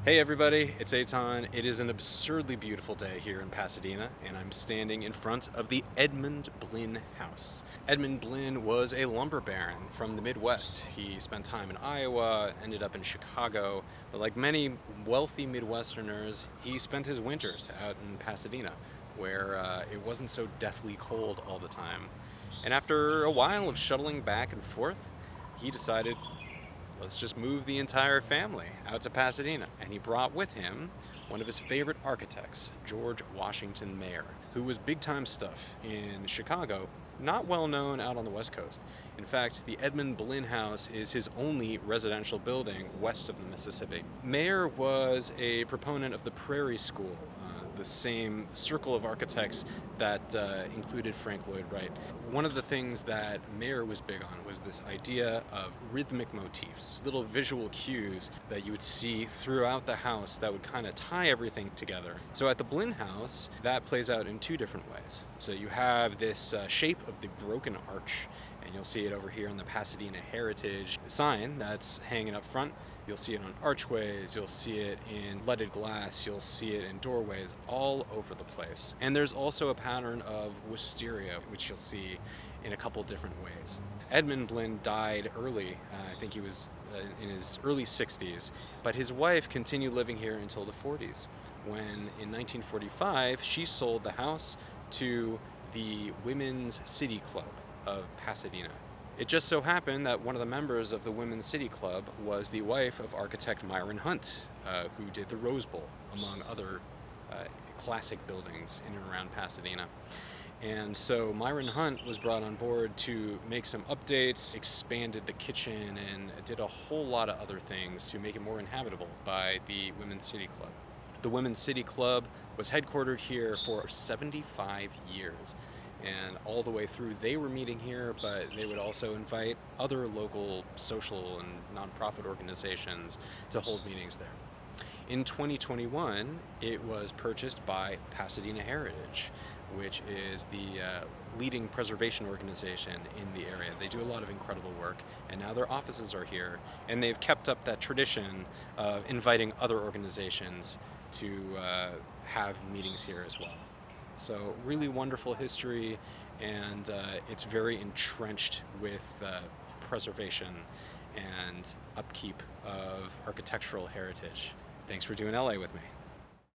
Hey everybody, it's Etan. It is an absurdly beautiful day here in Pasadena, and I'm standing in front of the Edmund Blinn House. Edmund Blinn was a lumber baron from the Midwest. He spent time in Iowa, ended up in Chicago, but like many wealthy Midwesterners, he spent his winters out in Pasadena, where it wasn't so deathly cold all the time. And after a while of shuttling back and forth, he decided, let's just move the entire family out to Pasadena. And he brought with him one of his favorite architects, George Washington Maher, who was big-time stuff in Chicago, not well known out on the West Coast. In fact, the Edmund Blinn House is his only residential building west of the Mississippi. Maher was a proponent of the Prairie School, the same circle of architects that included Frank Lloyd Wright. One of the things that Maher was big on was this idea of rhythmic motifs, little visual cues that you would see throughout the house that would kind of tie everything together. So at the Blinn House, that plays out in two different ways. So you have this shape of the broken arch, and you'll see it over here on the Pasadena Heritage sign that's hanging up front. You'll see it on archways, you'll see it in leaded glass, you'll see it in doorways all over the place. And there's also a pattern of wisteria, which you'll see in a couple different ways. Edmund Blinn died early. I think he was in his early 60s, but his wife continued living here until the 40s, when in 1945 she sold the house to the Women's City Club of Pasadena. It just so happened that one of the members of the Women's City Club was the wife of architect Myron Hunt, who did the Rose Bowl, among other classic buildings in and around Pasadena. And so Myron Hunt was brought on board to make some updates, expanded the kitchen, and did a whole lot of other things to make it more inhabitable by the Women's City Club. The Women's City Club was headquartered here for 75 years. And all the way through, they were meeting here, but they would also invite other local social and nonprofit organizations to hold meetings there. In 2021, it was purchased by Pasadena Heritage, which is the leading preservation organization in the area. They do a lot of incredible work, and now their offices are here, and they've kept up that tradition of inviting other organizations to have meetings here as well. So really wonderful history, and it's very entrenched with preservation and upkeep of architectural heritage. Thanks for doing LA with me.